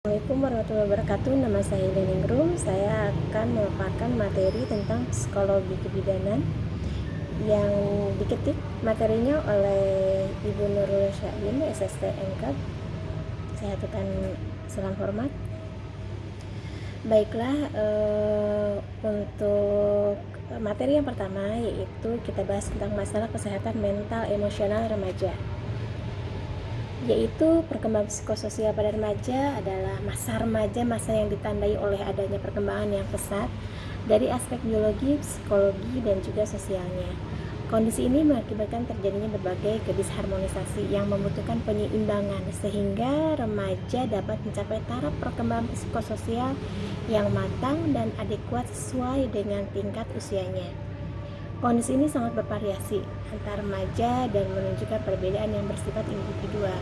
Assalamualaikum warahmatullahi wabarakatuh. Nama saya Deningrum. Saya akan memaparkan materi tentang psikologi kebidanan yang diketik materinya oleh Ibu Nurul Syahbin, SST MK. Saya aturkan salam hormat. Baiklah, untuk materi yang pertama yaitu kita bahas tentang masalah kesehatan mental emosional remaja. Yaitu perkembangan psikososial pada remaja adalah masa remaja, masa yang ditandai oleh adanya perkembangan yang pesat dari aspek biologi, psikologi, dan juga sosialnya. Kondisi ini mengakibatkan terjadinya berbagai kedisharmonisasi yang membutuhkan penyeimbangan sehingga remaja dapat mencapai taraf perkembangan psikososial yang matang dan adekuat sesuai dengan tingkat usianya. Kondisi ini sangat bervariasi antar remaja dan menunjukkan perbedaan yang bersifat individual,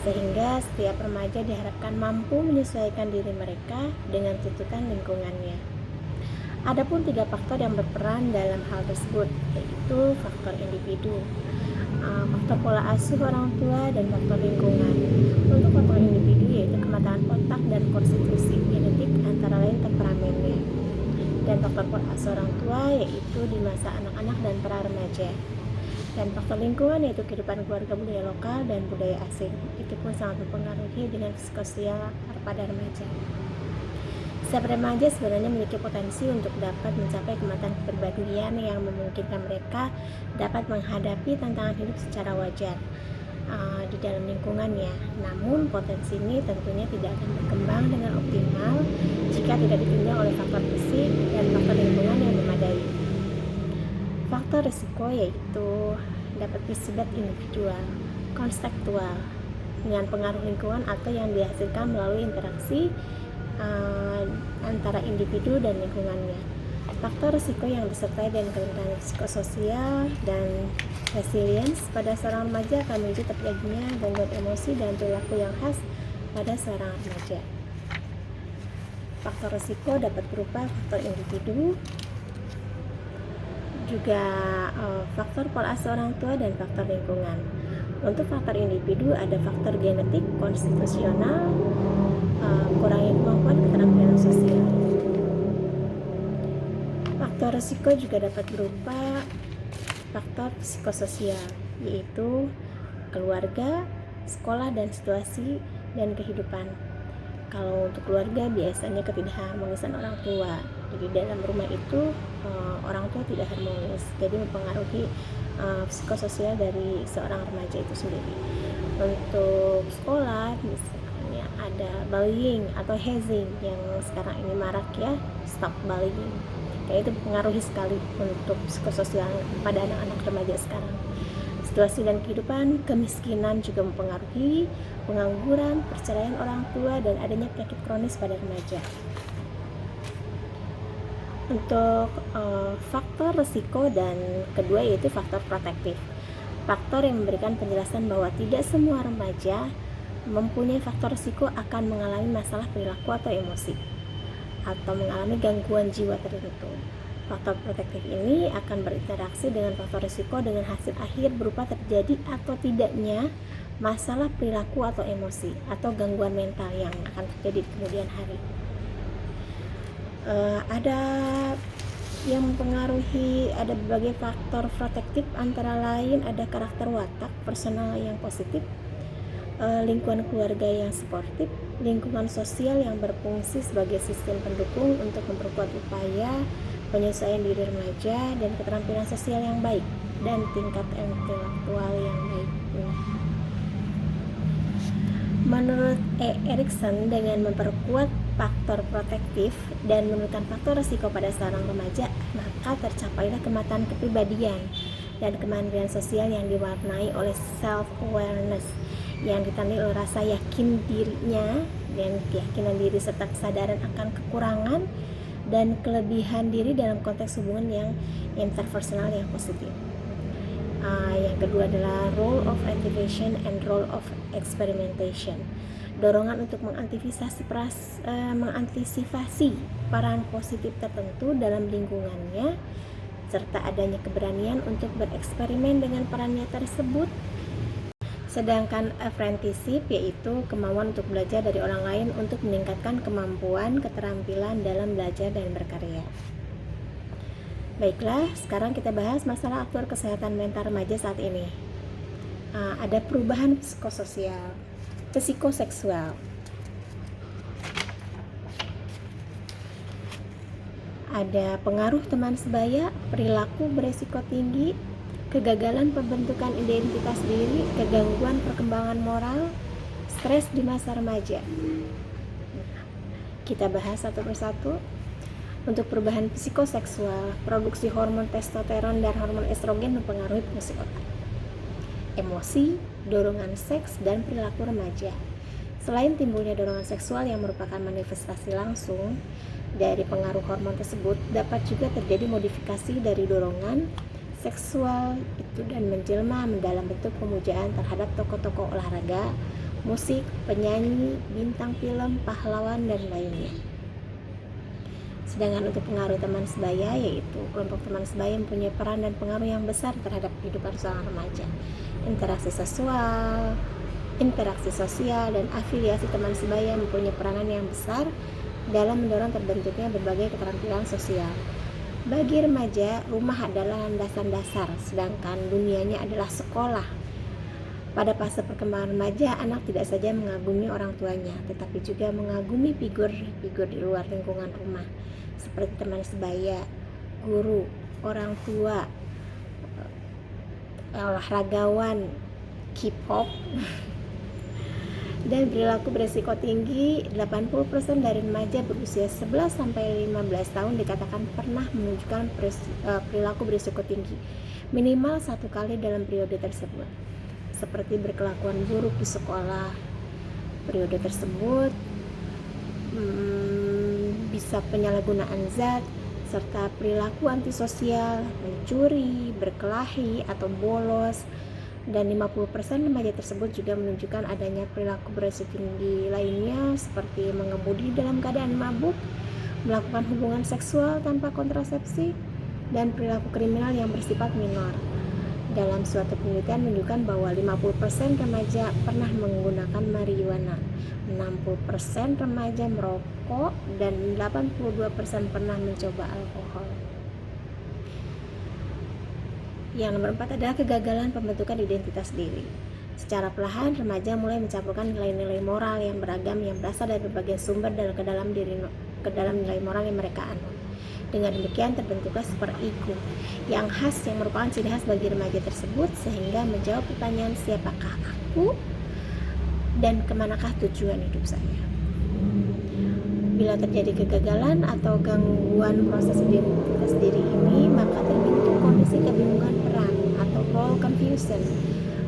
sehingga setiap remaja diharapkan mampu menyesuaikan diri mereka dengan tuntutan lingkungannya. Adapun 3 faktor yang berperan dalam hal tersebut, yaitu faktor individu, faktor pola asuh orang tua, dan faktor lingkungan. Untuk faktor individu yaitu kematangan otak dan konstitusi genetik antara lain temperamennya. Dan faktor pola asuh orang tua yaitu di masa anak-anak dan pra remaja. Dan faktor lingkungan yaitu kehidupan keluarga, budaya lokal, dan budaya asing. Itu pun sangat mempengaruhi dengan psikososial pada remaja. Setiap remaja sebenarnya memiliki potensi untuk dapat mencapai kematangan kepribadian yang memungkinkan mereka dapat menghadapi tantangan hidup secara wajar di dalam lingkungannya. Namun potensi ini tentunya tidak akan berkembang dengan optimal jika tidak ditunjang oleh faktor fisik dan faktor lingkungan yang memadai. Faktor risiko yaitu dapat bersifat individual, kontekstual, dengan pengaruh lingkungan atau yang dihasilkan melalui interaksi antara individu dan lingkungannya. Faktor risiko yang disertai dengan kerentanan psikososial dan resilience pada seorang remaja akan memicu terjadinya gangguan emosi dan perilaku yang khas pada seorang remaja. Faktor risiko dapat berupa faktor individu, juga faktor pola asuh orang tua, dan faktor lingkungan. Untuk faktor individu ada faktor genetik, konstitusional, kurangnya kemampuan keterampilan sosial. Faktor risiko juga dapat berupa faktor psikososial, yaitu keluarga, sekolah, dan situasi dan kehidupan. Kalau untuk keluarga biasanya ketidakharmonisan orang tua. Jadi dalam rumah itu orang tua tidak harmonis, jadi mempengaruhi psikososial dari seorang remaja itu sendiri. Untuk sekolah misalnya ada bullying atau hazing yang sekarang ini marak ya, stop bullying. Itu mempengaruhi sekali untuk psikososial pada anak-anak remaja sekarang. Situasi dan kehidupan, kemiskinan juga mempengaruhi, pengangguran, perceraian orang tua, dan adanya penyakit kronis pada remaja. Untuk faktor risiko dan kedua yaitu faktor protektif. Faktor yang memberikan penjelasan bahwa tidak semua remaja mempunyai faktor risiko akan mengalami masalah perilaku atau emosi atau mengalami gangguan jiwa tertentu. Faktor protektif ini akan berinteraksi dengan faktor risiko dengan hasil akhir berupa terjadi atau tidaknya masalah perilaku atau emosi atau gangguan mental yang akan terjadi di kemudian hari. Ada yang mempengaruhi, ada berbagai faktor protektif, antara lain ada karakter watak personal yang positif, lingkungan keluarga yang suportif, lingkungan sosial yang berfungsi sebagai sistem pendukung untuk memperkuat upaya penyesuaian diri remaja, dan keterampilan sosial yang baik dan tingkat intelektual yang baik. Menurut Erikson, dengan memperkuat faktor protektif dan menurunkan faktor risiko pada seorang remaja, maka tercapailah kematangan kepribadian dan kemandirian sosial yang diwarnai oleh self-awareness yang ditandai oleh rasa yakin dirinya dan keyakinan diri serta kesadaran akan kekurangan dan kelebihan diri dalam konteks hubungan yang interpersonal yang positif. Yang kedua adalah role of activation and role of experimentation. Dorongan untuk mengantisipasi peran positif tertentu dalam lingkungannya, serta adanya keberanian untuk bereksperimen dengan perannya tersebut, Sedangkan apprenticeship yaitu kemauan untuk belajar dari orang lain untuk meningkatkan kemampuan, keterampilan dalam belajar dan berkarya. Baiklah, sekarang kita bahas masalah aktual kesehatan mental remaja saat ini. Ada perubahan psikososial, psikoseksual. Ada pengaruh teman sebaya, perilaku beresiko tinggi, kegagalan pembentukan identitas diri, kegangguan perkembangan moral, stres di masa remaja. Kita bahas satu persatu. Untuk perubahan psikoseksual, produksi hormon testosteron dan hormon estrogen mempengaruhi fungsi otak, emosi, dorongan seks, dan perilaku remaja. Selain timbulnya dorongan seksual yang merupakan manifestasi langsung dari pengaruh hormon tersebut, dapat juga terjadi modifikasi dari dorongan seksual itu dan menjelma dalam bentuk pemujaan terhadap tokoh-tokoh olahraga, musik, penyanyi, bintang film, pahlawan, dan lainnya. Sedangkan untuk pengaruh teman sebaya, yaitu kelompok teman sebaya mempunyai peran dan pengaruh yang besar terhadap kehidupan seorang remaja. Interaksi sosial dan afiliasi teman sebaya mempunyai peranan yang besar dalam mendorong terbentuknya berbagai keterampilan sosial. Bagi remaja, rumah adalah landasan dasar, sedangkan dunianya adalah sekolah. Pada fase perkembangan remaja, anak tidak saja mengagumi orang tuanya, tetapi juga mengagumi figur-figur di luar lingkungan rumah, seperti teman sebaya, guru, orang tua, olahragawan, K-pop, dan perilaku beresiko tinggi. 80% dari remaja berusia 11-15 tahun dikatakan pernah menunjukkan perilaku beresiko tinggi minimal 1 kali dalam periode tersebut, seperti berkelakuan buruk di sekolah. Periode tersebut bisa penyalahgunaan zat, serta perilaku antisosial, mencuri, berkelahi, atau bolos. Dan 50% remaja tersebut juga menunjukkan adanya perilaku beresiko tinggi lainnya, seperti mengemudi dalam keadaan mabuk, melakukan hubungan seksual tanpa kontrasepsi, dan perilaku kriminal yang bersifat minor. Dalam suatu penelitian menunjukkan bahwa 50% remaja pernah menggunakan marijuana, 60% remaja merokok, dan 82% pernah mencoba alkohol. Yang nomor 4 adalah kegagalan pembentukan identitas diri. Secara perlahan, remaja mulai mencampurkan nilai-nilai moral yang beragam yang berasal dari berbagai sumber dan ke dalam nilai moral yang mereka anut. Dengan demikian terbentuklah super ego yang khas, yang merupakan ciri khas bagi remaja tersebut, sehingga menjawab pertanyaan siapakah aku dan kemanakah tujuan hidup saya. Bila terjadi kegagalan atau gangguan proses identitas diri ini, maka terbentuk kondisi kebingungan peran atau role confusion.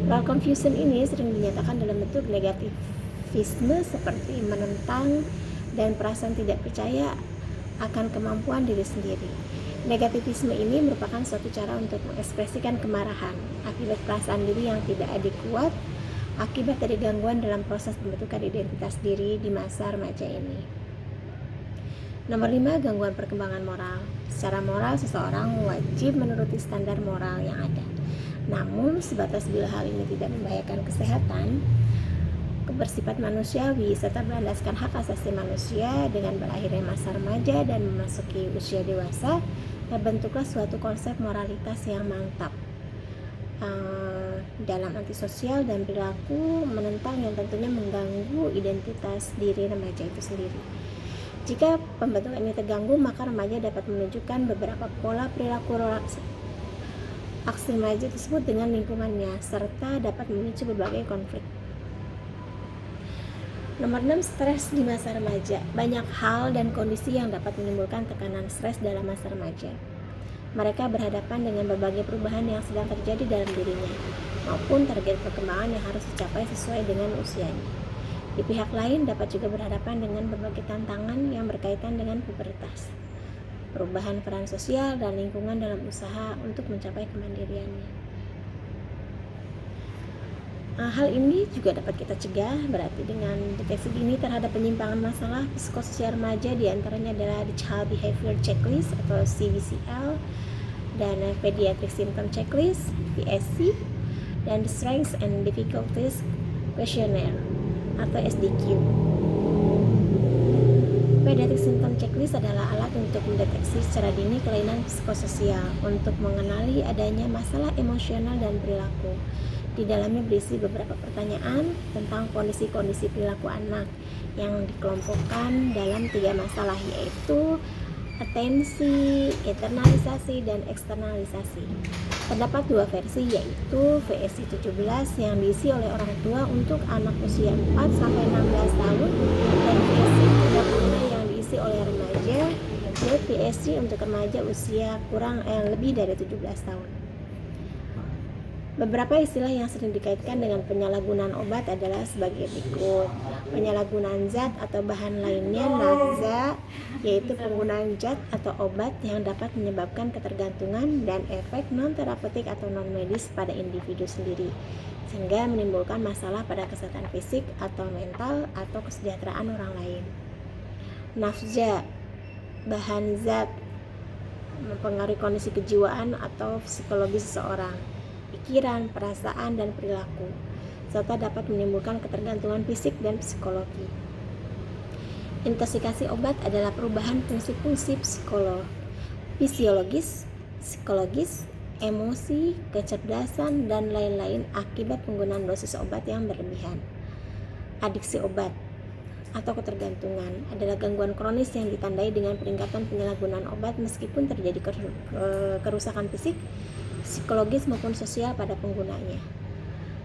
Role confusion ini sering dinyatakan dalam bentuk negativisme, seperti menentang dan perasaan tidak percaya akan kemampuan diri sendiri. Negativisme ini merupakan suatu cara untuk mengekspresikan kemarahan akibat perasaan diri yang tidak adekuat akibat dari gangguan dalam proses pembentukan identitas diri di masa remaja ini. Nomor 5, gangguan perkembangan moral. Secara moral, seseorang wajib menuruti standar moral yang ada. Namun, sebatas bila hal ini tidak membahayakan kesehatan, bersifat manusiawi, serta berlandaskan hak asasi manusia, dengan berakhirnya masa remaja dan memasuki usia dewasa, terbentuklah suatu konsep moralitas yang mantap dalam antisosial dan perilaku menentang yang tentunya mengganggu identitas diri remaja itu sendiri. Jika pembentukan ini terganggu, maka remaja dapat menunjukkan beberapa pola perilaku aksi remaja tersebut dengan lingkungannya, serta dapat memicu berbagai konflik. Nomor 6, stres di masa remaja. Banyak hal dan kondisi yang dapat menimbulkan tekanan stres dalam masa remaja. Mereka berhadapan dengan berbagai perubahan yang sedang terjadi dalam dirinya, maupun target perkembangan yang harus dicapai sesuai dengan usianya. Di pihak lain dapat juga berhadapan dengan berbagai tantangan yang berkaitan dengan pubertas, perubahan peran sosial, dan lingkungan dalam usaha untuk mencapai kemandiriannya. Hal ini juga dapat kita cegah, berarti dengan deteksi dini terhadap penyimpangan masalah psikososial remaja, diantaranya adalah the Child Behavior Checklist atau CBCL, dan Pediatric Symptom Checklist (PSC), dan Strengths and Difficulties Questionnaire atau SDQ. Pediatric Symptom Checklist adalah alat untuk mendeteksi secara dini kelainan psikososial untuk mengenali adanya masalah emosional dan perilaku. Di dalamnya berisi beberapa pertanyaan tentang kondisi-kondisi perilaku anak yang dikelompokkan dalam 3 masalah, yaitu atensi, internalisasi, dan eksternalisasi. Terdapat 2 versi, yaitu VSI 17 yang diisi oleh orang tua untuk anak usia 4-16 tahun dan VSI 35 yang diisi oleh remaja, dan VSI untuk remaja usia lebih dari 17 tahun. Beberapa istilah yang sering dikaitkan dengan penyalahgunaan obat adalah sebagai berikut. Penyalahgunaan zat atau bahan lainnya, NAZA, yaitu penggunaan zat atau obat yang dapat menyebabkan ketergantungan dan efek non-terapeutik atau non-medis pada individu sendiri, sehingga menimbulkan masalah pada kesehatan fisik atau mental atau kesejahteraan orang lain. Nafza, bahan zat mempengaruhi kondisi kejiwaan atau psikologi seseorang, pikiran, perasaan, dan perilaku, serta dapat menimbulkan ketergantungan fisik dan psikologi. Intoxikasi obat adalah perubahan fungsi-fungsi fisiologis, psikologis, emosi, kecerdasan, dan lain-lain akibat penggunaan dosis obat yang berlebihan. Adiksi obat atau ketergantungan adalah gangguan kronis yang ditandai dengan peningkatan penyalahgunaan obat meskipun terjadi kerusakan fisik, psikologis maupun sosial pada penggunanya.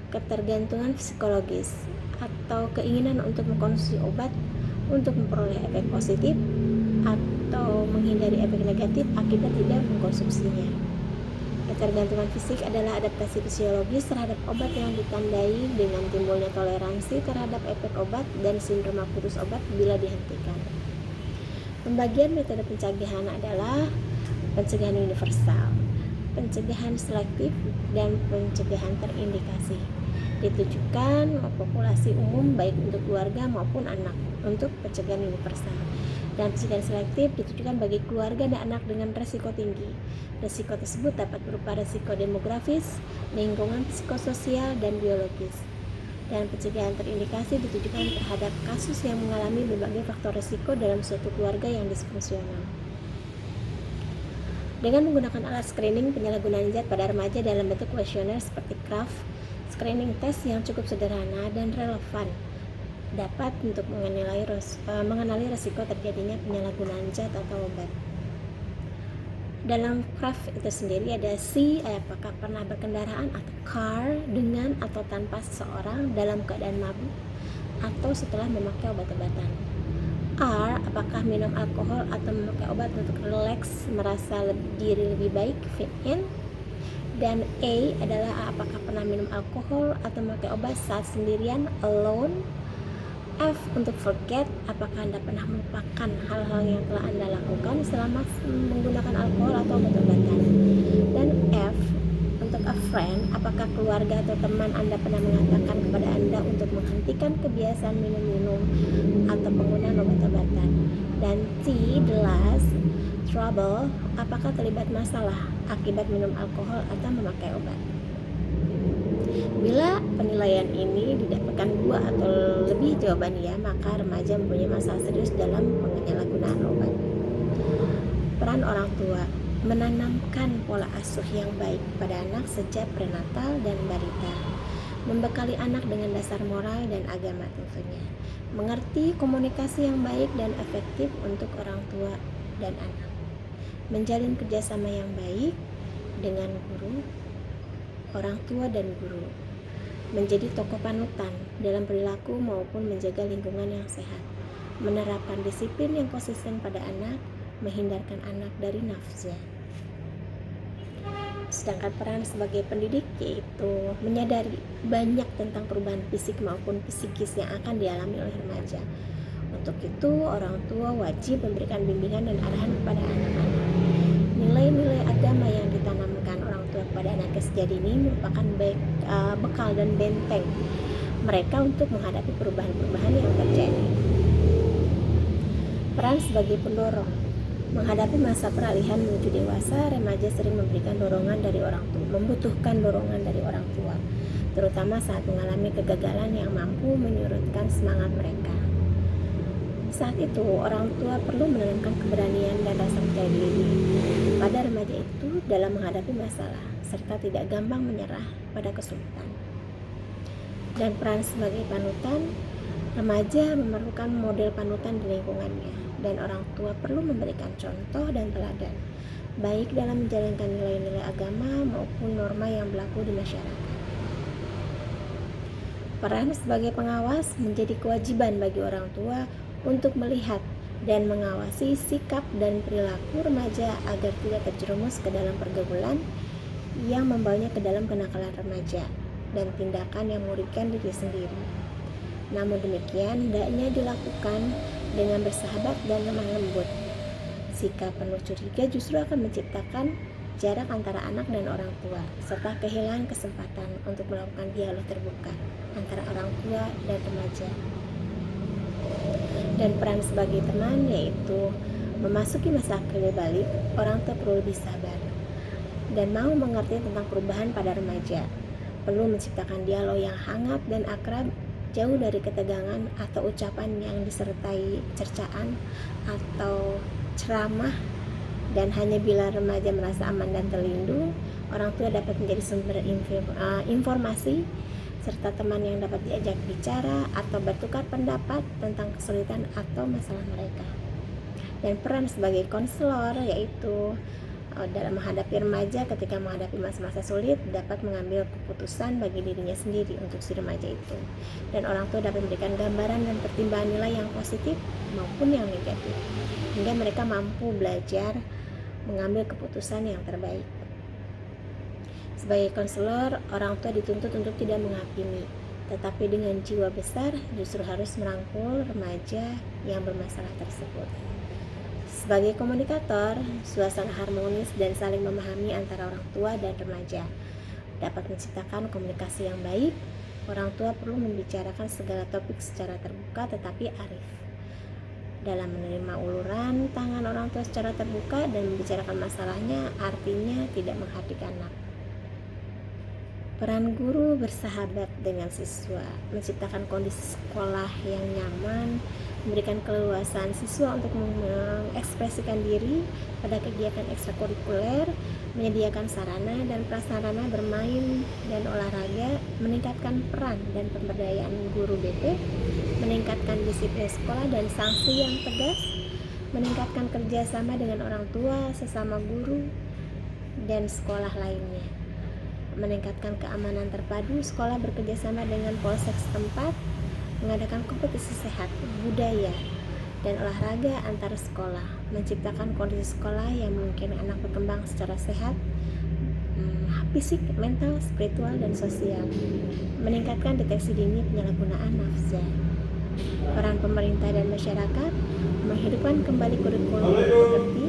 Ketergantungan psikologis atau keinginan untuk mengkonsumsi obat untuk memperoleh efek positif atau menghindari efek negatif akibat tidak mengkonsumsinya. Ketergantungan fisik adalah adaptasi fisiologis terhadap obat yang ditandai dengan timbulnya toleransi terhadap efek obat dan sindroma putus obat bila dihentikan. Pembagian metode pencegahan adalah pencegahan universal, pencegahan selektif, dan pencegahan terindikasi. Ditujukan populasi umum baik untuk keluarga maupun anak untuk pencegahan universal. Dan pencegahan selektif ditujukan bagi keluarga dan anak dengan resiko tinggi. Resiko tersebut dapat berupa resiko demografis, lingkungan psikososial, dan biologis. Dan pencegahan terindikasi ditujukan terhadap kasus yang mengalami berbagai faktor resiko dalam suatu keluarga yang disfungsional. Dengan menggunakan alat screening penyalahgunaan zat pada remaja dalam bentuk kuesioner seperti CRAF, screening test yang cukup sederhana dan relevan dapat untuk mengenali risiko terjadinya penyalahgunaan zat atau obat. Dalam CRAF itu sendiri ada C, apakah pernah berkendaraan atau car dengan atau tanpa seseorang dalam keadaan mabuk atau setelah memakai obat-obatan. R, apakah minum alkohol atau memakai obat untuk relax, merasa diri lebih baik, fit in. Dan A adalah apakah pernah minum alkohol atau memakai obat saat sendirian, alone. F untuk forget, apakah Anda pernah melupakan hal-hal yang telah Anda lakukan selama menggunakan alkohol atau obat-obatan. Dan F untuk a friend, apakah keluarga atau teman Anda pernah mengatakan kepada Anda untuk menghentikan kebiasaan minum-minum atau penggunaan obat-obatan. Dan T, the last, trouble, apakah terlibat masalah akibat minum alkohol atau memakai obat. Bila penilaian ini didapatkan 2 atau lebih jawaban ya, maka remaja mempunyai masalah serius dalam penyalahgunaan obat. Peran orang tua menanamkan pola asuh yang baik pada anak sejak prenatal dan balita, membekali anak dengan dasar moral dan agama tentunya, mengerti komunikasi yang baik dan efektif untuk orang tua dan anak, menjalin kerjasama yang baik dengan guru, orang tua dan guru, menjadi tokoh panutan dalam perilaku maupun menjaga lingkungan yang sehat, menerapkan disiplin yang konsisten pada anak, menghindarkan anak dari nafsu. Sedangkan peran sebagai pendidik yaitu menyadari banyak tentang perubahan fisik maupun psikis yang akan dialami oleh remaja. Untuk itu, orang tua wajib memberikan bimbingan dan arahan kepada anak-anak. Nilai-nilai agama yang ditanamkan orang tua kepada anak sejak dini merupakan bekal dan benteng mereka untuk menghadapi perubahan-perubahan yang terjadi. Peran sebagai pendorong Menghadapi masa peralihan menuju dewasa, remaja sering membutuhkan dorongan dari orang tua, terutama saat mengalami kegagalan yang mampu menyurutkan semangat mereka. Saat itu, orang tua perlu menanamkan keberanian dan rasa percaya diri pada remaja itu dalam menghadapi masalah, serta tidak gampang menyerah pada kesulitan. Dan peran sebagai panutan, remaja memerlukan model panutan di lingkungannya, dan orang tua perlu memberikan contoh dan teladan, baik dalam menjalankan nilai-nilai agama maupun norma yang berlaku di masyarakat. Peran sebagai pengawas menjadi kewajiban bagi orang tua untuk melihat dan mengawasi sikap dan perilaku remaja agar tidak terjerumus ke dalam pergaulan yang membawanya ke dalam kenakalan remaja dan tindakan yang merugikan diri sendiri. Namun demikian, hendaknya dilakukan dengan bersahabat dan lemah lembut. Sikap penuh curiga justru akan menciptakan jarak antara anak dan orang tua, serta kehilangan kesempatan untuk melakukan dialog terbuka antara orang tua dan remaja. Dan peran sebagai teman yaitu memasuki masa akhir balik, orang tua perlu lebih sabar dan mau mengerti tentang perubahan pada remaja. Perlu menciptakan dialog yang hangat dan akrab, jauh dari ketegangan atau ucapan yang disertai cercaan atau ceramah, dan hanya bila remaja merasa aman dan terlindung, orang tua dapat menjadi sumber informasi serta teman yang dapat diajak bicara atau bertukar pendapat tentang kesulitan atau masalah mereka. Dan peran sebagai konselor yaitu dalam menghadapi remaja ketika menghadapi masa-masa sulit, dapat mengambil keputusan bagi dirinya sendiri untuk si remaja itu, dan orang tua dapat memberikan gambaran dan pertimbangan nilai yang positif maupun yang negatif hingga mereka mampu belajar mengambil keputusan yang terbaik. Sebagai konselor, orang tua dituntut untuk tidak menghakimi, tetapi dengan jiwa besar justru harus merangkul remaja yang bermasalah tersebut. Sebagai komunikator, suasana harmonis dan saling memahami antara orang tua dan remaja dapat menciptakan komunikasi yang baik. Orang tua perlu membicarakan segala topik secara terbuka tetapi arif. Dalam menerima uluran tangan orang tua secara terbuka dan membicarakan masalahnya, artinya tidak menghardik anak. Peran guru bersahabat dengan siswa, menciptakan kondisi sekolah yang nyaman, memberikan keleluasaan siswa untuk mengekspresikan diri pada kegiatan ekstrakurikuler, menyediakan sarana dan prasarana bermain dan olahraga, meningkatkan peran dan pemberdayaan guru BP, meningkatkan disiplin sekolah dan sanksi yang tegas, meningkatkan kerjasama dengan orang tua, sesama guru, dan sekolah lainnya, meningkatkan keamanan terpadu, sekolah bekerjasama dengan polsek setempat, mengadakan kompetisi sehat, budaya, dan olahraga antar sekolah, menciptakan kondisi sekolah yang mungkin anak berkembang secara sehat, fisik, mental, spiritual, dan sosial, meningkatkan deteksi dini penyalahgunaan nafsa. Peran pemerintah dan masyarakat, menghidupkan kembali kurikulum seperti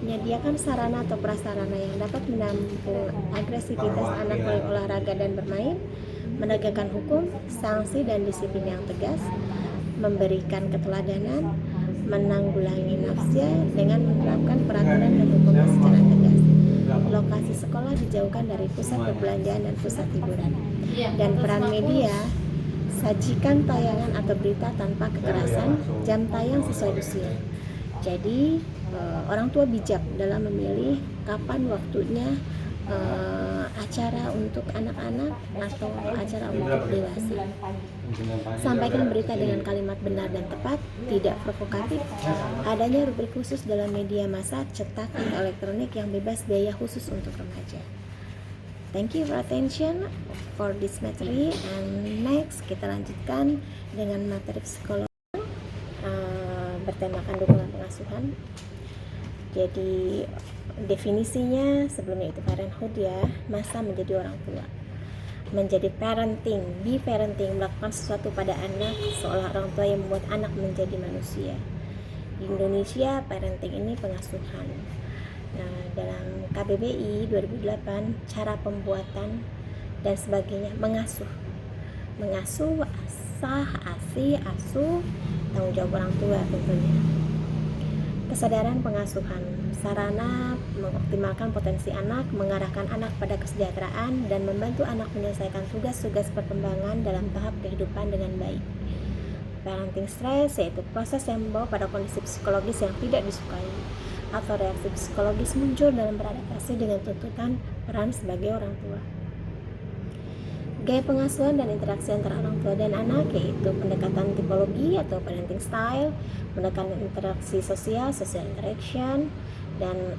menyediakan sarana atau prasarana yang dapat menampung agresivitas anak melalui olahraga dan bermain, menegakkan hukum, sanksi dan disiplin yang tegas, memberikan keteladanan, menanggulangi nafsu dengan menerapkan peraturan dan hukum secara tegas. Lokasi sekolah dijauhkan dari pusat perbelanjaan dan pusat hiburan. Dan peran media, sajikan tayangan atau berita tanpa kekerasan, jam tayang sesuai usia. Jadi orang tua bijak dalam memilih kapan waktunya acara untuk anak-anak atau acara untuk dewasa. Sampaikan berita dengan kalimat benar dan tepat, tidak provokatif. Adanya rubrik khusus dalam media massa cetak dan elektronik yang bebas biaya khusus untuk remaja. Thank you for attention for this materi, and next kita lanjutkan dengan materi psikologi bertemakan dukungan pengasuhan. Jadi definisinya sebelumnya itu parenthood ya, masa menjadi orang tua. Menjadi parenting, be parenting, melakukan sesuatu pada anak seolah orang tua yang membuat anak menjadi manusia. Di Indonesia parenting ini pengasuhan. Nah, dalam KBBI 2008 cara pembuatan dan sebagainya, mengasuh, asah, asih, asuh, tanggung jawab orang tua tentunya. Kesadaran pengasuhan, sarana mengoptimalkan potensi anak, mengarahkan anak pada kesejahteraan, dan membantu anak menyelesaikan tugas-tugas perkembangan dalam tahap kehidupan dengan baik. Parenting stress yaitu proses yang membawa pada kondisi psikologis yang tidak disukai atau reaksi psikologis muncul dalam beradaptasi dengan tuntutan peran sebagai orang tua. Gaya pengasuhan dan interaksi antara orang tua dan anak yaitu pendekatan tipologi atau parenting style, pendekatan interaksi sosial, social interaction, dan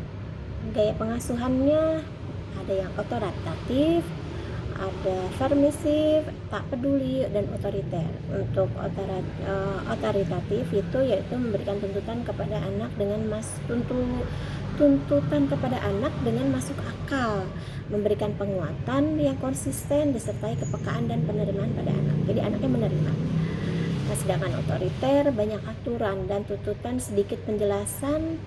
gaya pengasuhannya ada yang otoritatif, ada permisif, tak peduli, dan otoriter. Untuk otoritatif itu yaitu memberikan tuntutan kepada anak dengan tuntutan kepada anak dengan masuk akal, memberikan penguatan yang konsisten disertai kepekaan dan penerimaan pada anak. Jadi anaknya menerima. Nah, sedangkan otoriter banyak aturan dan tuntutan, sedikit penjelasan,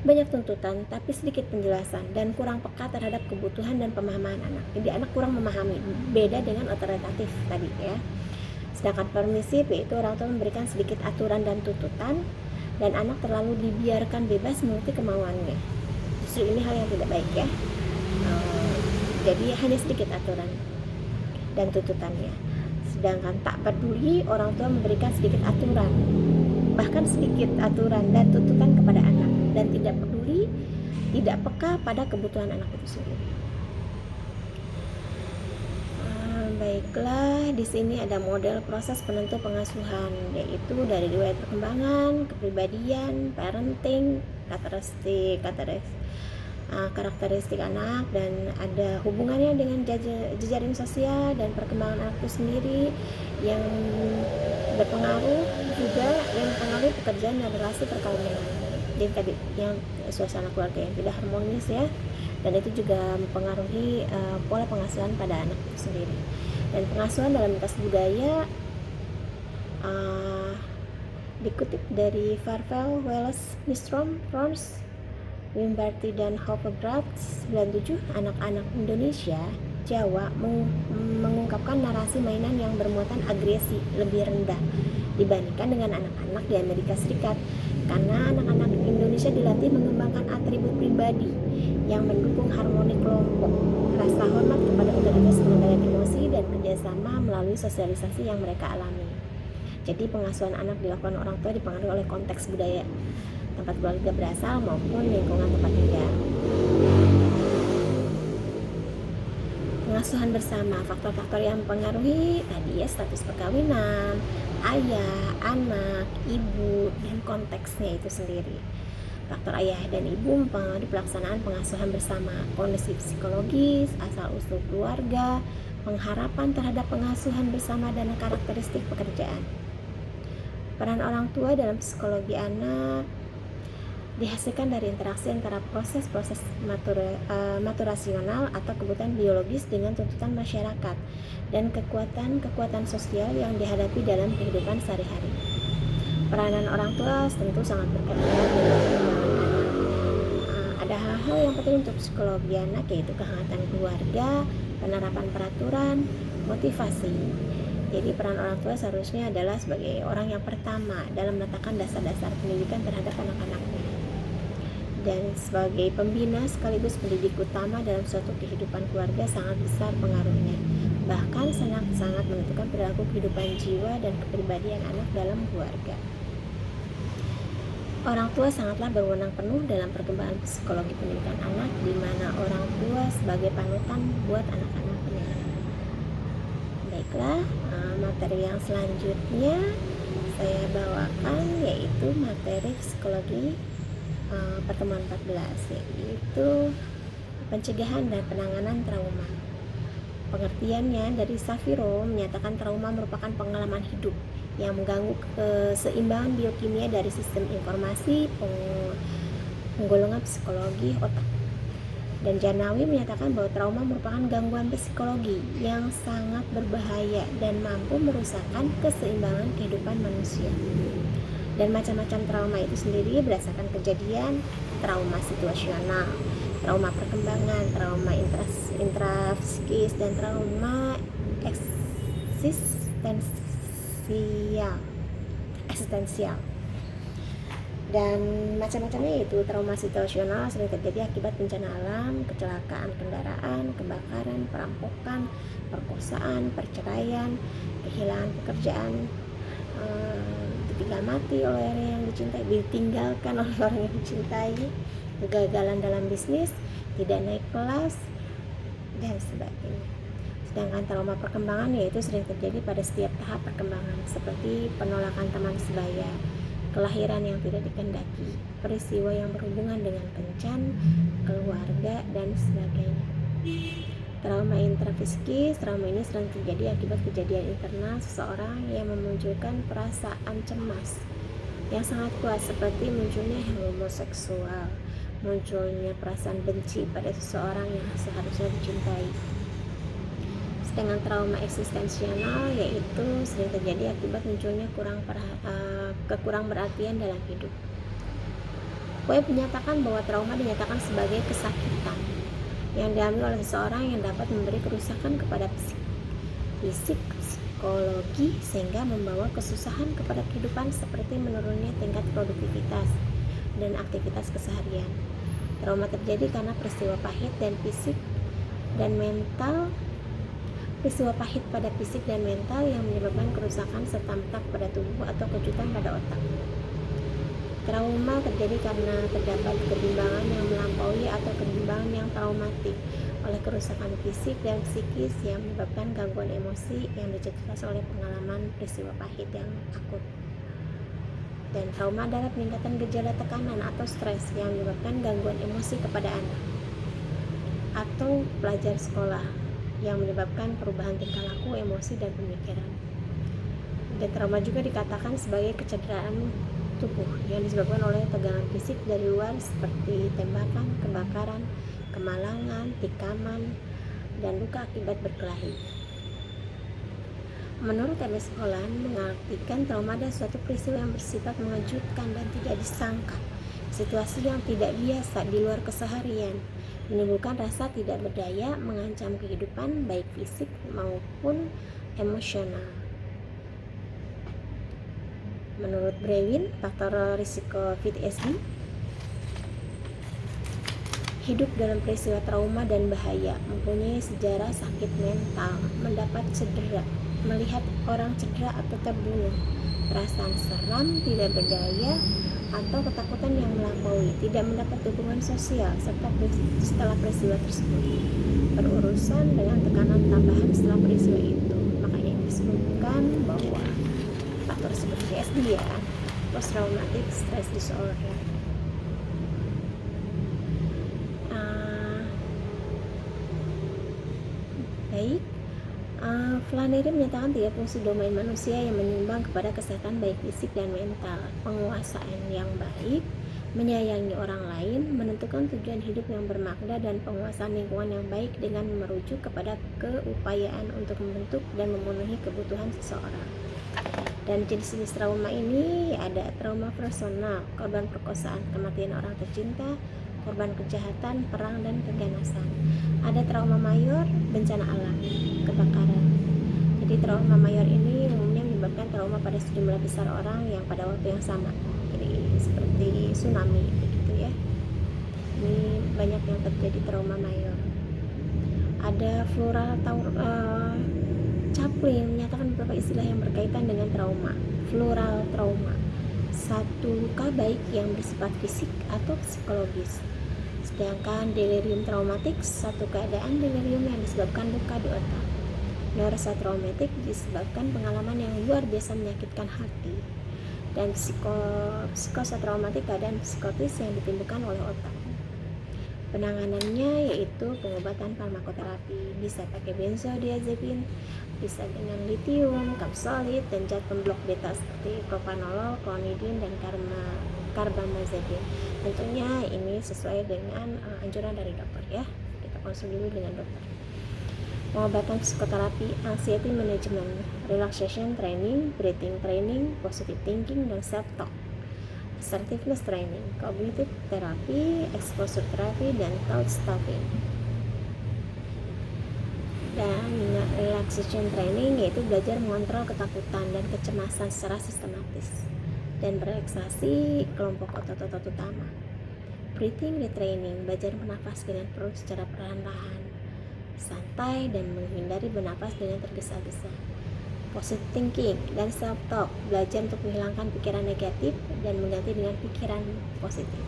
banyak tuntutan tapi sedikit penjelasan, dan kurang peka terhadap kebutuhan dan pemahaman anak. Jadi anak kurang memahami, beda dengan otoritatif tadi ya. Sedangkan permisif yaitu orang tua memberikan sedikit aturan dan tuntutan, dan anak terlalu dibiarkan bebas mengikuti kemauannya. Justru ini hal yang tidak baik ya. Jadi hanya sedikit aturan dan tuntutannya. Sedangkan tak peduli, orang tua memberikan sedikit aturan, bahkan sedikit aturan dan tuntutan kepada anak, dan tidak peduli, tidak peka pada kebutuhan anak itu sendiri. Baiklah, di sini ada model proses penentu pengasuhan, yaitu dari riwayat perkembangan, kepribadian, parenting, karakteristik anak, dan ada hubungannya dengan jejaring sosial dan perkembangan anak itu sendiri yang berpengaruh, juga yang mempengaruhi pekerjaan dan relasi perkawinan. Jadi tadi yang suasana keluarga yang tidak harmonis ya, dan itu juga mempengaruhi pola pengasuhan pada anak itu sendiri. Dan pengasuhan dalam lintas budaya dikutip dari Farvel, Wallace, Nystrom, Frans, Wimberti, dan Hofegrad 97, anak-anak Indonesia Jawa mengungkapkan narasi mainan yang bermuatan agresi lebih rendah dibandingkan dengan anak-anak di Amerika Serikat, karena anak-anak Indonesia dilatih mengembangkan atribut pribadi yang mendukung harmoni kelompok, rasa hormat kepada otoritas pengendalian emosi, dan kerjasama melalui sosialisasi yang mereka alami. Jadi pengasuhan anak dilakukan orang tua dipengaruhi oleh konteks budaya tempat keluarga berasal maupun lingkungan tempat tinggal. Pengasuhan bersama, faktor-faktor yang mempengaruhi tadi ya, status perkawinan, ayah, anak, ibu, dan konteksnya itu sendiri. Faktor ayah dan ibu mempengaruhi pelaksanaan pengasuhan bersama, kondisi psikologis, asal-usul keluarga, pengharapan terhadap pengasuhan bersama, dan karakteristik pekerjaan. Peran orang tua dalam psikologi anak dihasilkan dari interaksi antara proses-proses maturasional atau kebutuhan biologis dengan tuntutan masyarakat dan kekuatan sosial yang dihadapi dalam kehidupan sehari-hari. Peranan orang tua tentu sangat berperan dalam perkembangan anak. Ada hal-hal yang penting untuk psikologi anak, yaitu kehangatan keluarga, penerapan peraturan, motivasi. Jadi peran orang tua seharusnya adalah sebagai orang yang pertama dalam meletakkan dasar-dasar pendidikan terhadap anak-anaknya, dan sebagai pembina sekaligus pendidik utama dalam suatu kehidupan keluarga sangat besar pengaruhnya, bahkan sangat menentukan perilaku kehidupan jiwa dan kepribadian anak dalam keluarga. Orang tua sangatlah berwenang penuh dalam perkembangan psikologi pendidikan anak, di mana orang tua sebagai panutan buat anak-anaknya. Baiklah, materi yang selanjutnya saya bawakan yaitu materi psikologi pertemuan 14, yaitu pencegahan dan penanganan trauma. Pengertiannya dari Safiro menyatakan trauma merupakan pengalaman hidup yang mengganggu keseimbangan biokimia dari sistem informasi penggolongan psikologi otak. Dan Janawi menyatakan bahwa trauma merupakan gangguan psikologi yang sangat berbahaya dan mampu merusakkan keseimbangan kehidupan manusia. Dan macam-macam trauma itu sendiri berdasarkan kejadian: trauma situasional, trauma perkembangan, trauma intrapsikis, dan trauma eksistensial. Dan macam-macamnya itu trauma situasional sering terjadi akibat bencana alam, kecelakaan kendaraan, kebakaran, perampokan, perkosaan, perceraian, kehilangan pekerjaan, ditinggal mati oleh orang yang dicintai, ditinggalkan oleh orang yang dicintai, kegagalan dalam bisnis, tidak naik kelas, dan sebagainya. Sedangkan trauma perkembangan yaitu sering terjadi pada setiap tahap perkembangan, seperti penolakan teman sebaya, kelahiran yang tidak dikehendaki, peristiwa yang berhubungan dengan kencan, keluarga, dan sebagainya. Trauma intrafisikis, trauma ini sering terjadi akibat kejadian internal seseorang yang memunculkan perasaan cemas yang sangat kuat, seperti munculnya homoseksual, munculnya perasaan benci pada seseorang yang seharusnya dicintai. Sedangkan trauma eksistensial yaitu sering terjadi akibat munculnya kekurang berartian dalam hidup. Webb menyatakan bahwa trauma dinyatakan sebagai kesakitan yang dialami oleh seseorang yang dapat memberi kerusakan kepada fisik, psikologi, sehingga membawa kesusahan kepada kehidupan seperti menurunnya tingkat produktivitas dan aktivitas keseharian. Trauma terjadi karena peristiwa pahit dan fisik dan mental, peristiwa pahit pada fisik dan mental yang menyebabkan kerusakan serta mentak pada tubuh atau kejutan pada otak. Trauma terjadi karena terdapat kebimbangan yang melampaui atau kebimbangan yang traumatik oleh kerusakan fisik dan psikis yang menyebabkan gangguan emosi yang dicetuskan oleh pengalaman peristiwa pahit yang akut. Dan trauma adalah peningkatan gejala tekanan atau stres yang menyebabkan gangguan emosi kepada anak atau pelajar sekolah yang menyebabkan perubahan tingkah laku, emosi, dan pemikiran. Dan trauma juga dikatakan sebagai kecederaan tubuh yang disebabkan oleh tegangan fisik dari luar seperti tembakan, kebakaran, kemalangan, tikaman, dan luka akibat berkelahi. Menurut M.S. Holland, mengartikan trauma adalah suatu peristiwa yang bersifat mengejutkan dan tidak disangka, situasi yang tidak biasa di luar keseharian, menimbulkan rasa tidak berdaya, mengancam kehidupan baik fisik maupun emosional. Menurut Brewin, faktor risiko PTSD hidup dalam peristiwa trauma dan bahaya, mempunyai sejarah sakit mental, mendapat cedera, melihat orang cedera atau terbunuh, perasaan seram, tidak berdaya, atau ketakutan yang melampaui, tidak mendapat dukungan sosial setelah peristiwa tersebut, berurusan dengan tekanan tambahan setelah peristiwa itu. Makanya disebutkan bahwa faktor seperti PSD ya, post traumatic stress disorder. Baik, Flannery menyatakan 3 fungsi domain manusia yang menyumbang kepada kesehatan baik fisik dan mental: penguasaan yang baik, menyayangi orang lain, menentukan tujuan hidup yang bermakna, dan penguasaan lingkungan yang baik dengan merujuk kepada keupayaan untuk membentuk dan memenuhi kebutuhan seseorang. Dan jenis-jenis trauma ini ada trauma personal, korban perkosaan, kematian orang tercinta, korban kejahatan, perang, dan keganasan. Ada trauma mayor, bencana alam, kebakaran. Jadi trauma mayor ini umumnya menyebabkan trauma pada sejumlah besar orang yang pada waktu yang sama. Jadi seperti tsunami begitu ya. Ini banyak yang terjadi trauma mayor. Ada floral Chaplin menyatakan beberapa istilah yang berkaitan dengan trauma. Floral trauma, satu luka baik yang bersifat fisik atau psikologis. Sedangkan delirium traumatik, satu keadaan delirium yang disebabkan luka di otak. Neurotraumatik disebabkan pengalaman yang luar biasa menyakitkan hati. Dan psikosotraumatik, keadaan psikotis yang ditimbulkan oleh otak. Penanganannya yaitu pengobatan farmakoterapi, bisa pakai benzodiazepin, bisa dengan lithium, kapsolit, dan zat pemblok beta seperti propanolol, clonidine, dan carbamazepine. Tentunya ini sesuai dengan anjuran dari dokter ya. Kita konsul dulu dengan dokter. Pengobatan psikoterapi, anxiety management, relaxation training, breathing training, positive thinking, dan self-talk. Assertiveness training, cognitive therapy, exposure therapy, dan thought stopping. Dan relaxation training yaitu belajar mengontrol ketakutan dan kecemasan secara sistematis. dan relaksasi kelompok otot-otot utama. Breathing retraining, belajar bernafas dengan perut secara perlahan-lahan, santai dan menghindari bernapas dengan tergesa-gesa. Positive thinking dan self-talk, belajar untuk menghilangkan pikiran negatif dan mengganti dengan pikiran positif.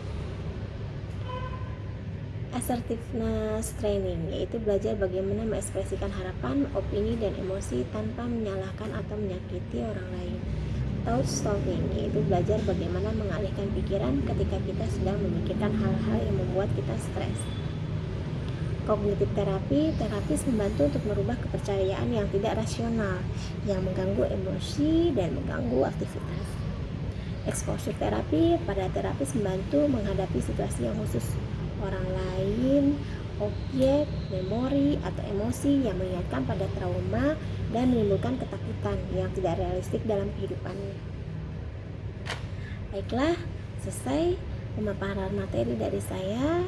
Assertiveness training, yaitu belajar bagaimana mengekspresikan harapan, opini, dan emosi tanpa menyalahkan atau menyakiti orang lain. Thought stopping, yaitu belajar bagaimana mengalihkan pikiran ketika kita sedang memikirkan hal-hal yang membuat kita stres. Kognitif terapi, terapis membantu untuk merubah kepercayaan yang tidak rasional, yang mengganggu emosi dan mengganggu aktivitas. Exposure terapi, pada terapis membantu menghadapi situasi yang khusus, orang lain, objek, memori, atau emosi yang mengingatkan pada trauma dan menimbulkan ketakutan yang tidak realistik dalam kehidupannya. Baiklah, selesai pemaparan materi dari saya.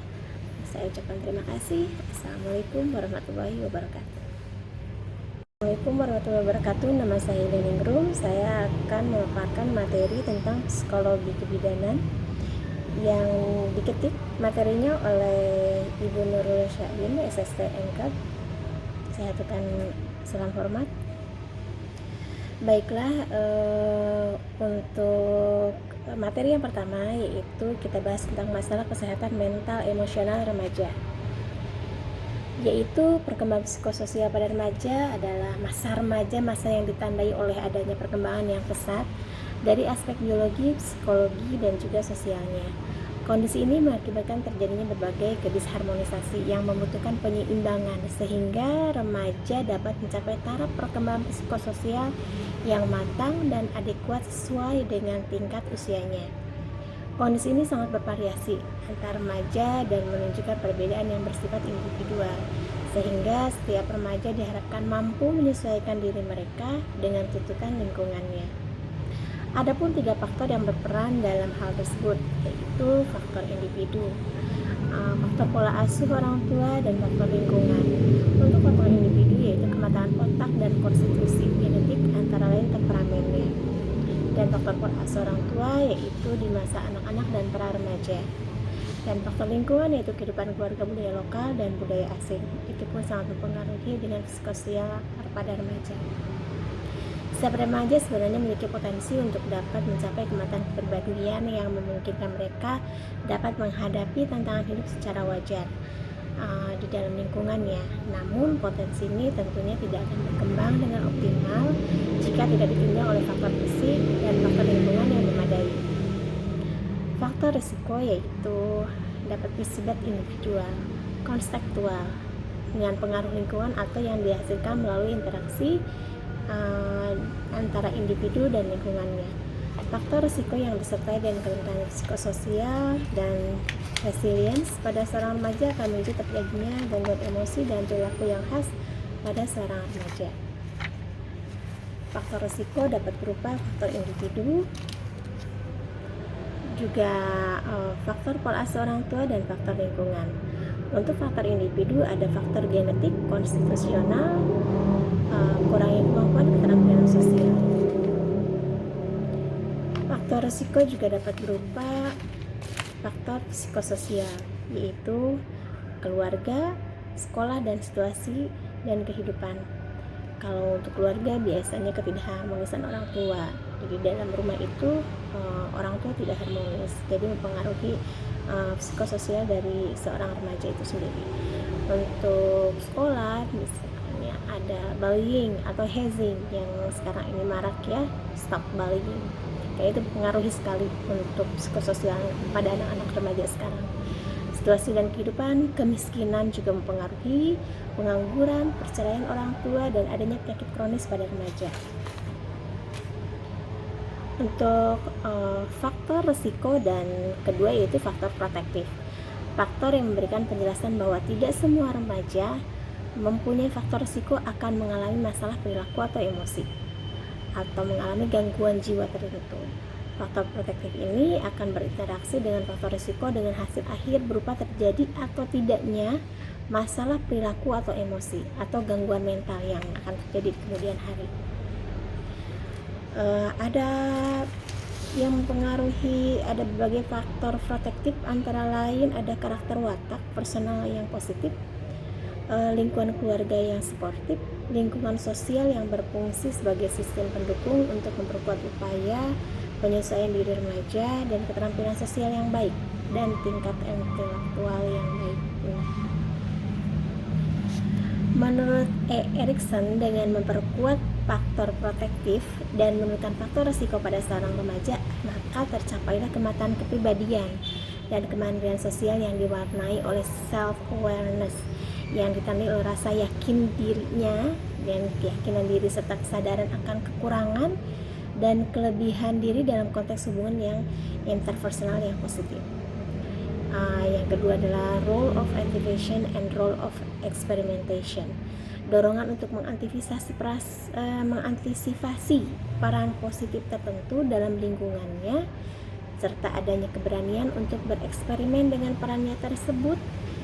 Saya ucapkan terima kasih. Assalamualaikum warahmatullahi wabarakatuh. Assalamualaikum warahmatullahi wabarakatuh. Nama saya Leningrum. Saya akan memaparkan materi tentang psikologi kebidanan yang diketik materinya oleh Ibu Nurul Syahin, SST NCAP. Saya aturkan salam hormat. Baiklah, untuk materi yang pertama yaitu kita bahas tentang masalah kesehatan mental emosional remaja. Yaitu perkembangan psikososial pada remaja adalah masa remaja, masa yang ditandai oleh adanya perkembangan yang pesat dari aspek biologi, psikologi, dan juga sosialnya. Kondisi ini mengakibatkan terjadinya berbagai kedisharmonisasi yang membutuhkan penyeimbangan sehingga remaja dapat mencapai taraf perkembangan psikososial yang matang dan adekuat sesuai dengan tingkat usianya. Kondisi ini sangat bervariasi antar remaja dan menunjukkan perbedaan yang bersifat individual, sehingga setiap remaja diharapkan mampu menyesuaikan diri mereka dengan tuntutan lingkungannya. Adapun 3 faktor yang berperan dalam hal tersebut, yaitu faktor individu, faktor pola asuh orang tua, dan faktor lingkungan. Untuk faktor individu yaitu kematangan otak dan konstitusi genetik antara lain temperamennya. Dan faktor pola asuh orang tua yaitu di masa anak-anak dan pra remaja. Dan faktor lingkungan yaitu kehidupan keluarga, budaya lokal, dan budaya asing. Itu pun sangat mempengaruhi dengan psikososial pada remaja. Setiap remaja sebenarnya memiliki potensi untuk dapat mencapai kematangan kepribadian yang memungkinkan mereka dapat menghadapi tantangan hidup secara wajar di dalam lingkungannya. Namun potensi ini tentunya tidak akan berkembang dengan optimal jika tidak ditunjang oleh faktor fisik dan faktor lingkungan yang memadai. Faktor risiko yaitu dapat bersifat individual, kontekstual, dengan pengaruh lingkungan atau yang dihasilkan melalui interaksi antara individu dan lingkungannya. Faktor risiko yang disertai dengan kerentanan psikososial dan resilience pada seorang remaja akan memicu terjadinya gangguan emosi dan perilaku yang khas pada seorang remaja. Faktor risiko dapat berupa faktor individu, juga faktor pola asuh orang tua dan faktor lingkungan. Untuk faktor individu ada faktor genetik, konstitusional, kurangnya kemampuan keterampilan sosial. Faktor risiko juga dapat berupa faktor psikososial, yaitu keluarga, sekolah, dan situasi dan kehidupan. Kalau untuk keluarga biasanya ketidakharmonisan orang tua. Jadi dalam rumah itu orang tua tidak harmonis, jadi mempengaruhi psikososial dari seorang remaja itu sendiri. Untuk sekolah misalnya ada bullying atau hazing yang sekarang ini marak ya, stop bullying. Kayak itu mempengaruhi sekali untuk psikososial pada anak-anak remaja sekarang. Situasi dan kehidupan, kemiskinan juga mempengaruhi, pengangguran, perceraian orang tua, dan adanya penyakit kronis pada remaja. Untuk faktor risiko dan kedua yaitu faktor protektif. Faktor yang memberikan penjelasan bahwa tidak semua remaja mempunyai faktor risiko akan mengalami masalah perilaku atau emosi atau mengalami gangguan jiwa tertentu. Faktor protektif ini akan berinteraksi dengan faktor risiko dengan hasil akhir berupa terjadi atau tidaknya masalah perilaku atau emosi atau gangguan mental yang akan terjadi di kemudian hari. Ada Yang mempengaruhi ada berbagai faktor protektif, antara lain ada karakter watak personal yang positif, lingkungan keluarga yang suportif, lingkungan sosial yang berfungsi sebagai sistem pendukung untuk memperkuat upaya penyesuaian diri remaja, dan keterampilan sosial yang baik dan tingkat intelektual yang baik. Menurut Erikson, dengan memperkuat faktor protektif dan menurunkan faktor risiko pada seorang remaja, maka tercapailah kematangan kepribadian dan kemandirian sosial yang diwarnai oleh self-awareness, yang ditandai oleh rasa yakin dirinya dan keyakinan diri serta kesadaran akan kekurangan dan kelebihan diri dalam konteks hubungan yang interpersonal yang positif. Yang kedua adalah role of activation and role of experimentation. Dorongan untuk mengantisipasi peran positif tertentu dalam lingkungannya, serta adanya keberanian untuk bereksperimen dengan perannya tersebut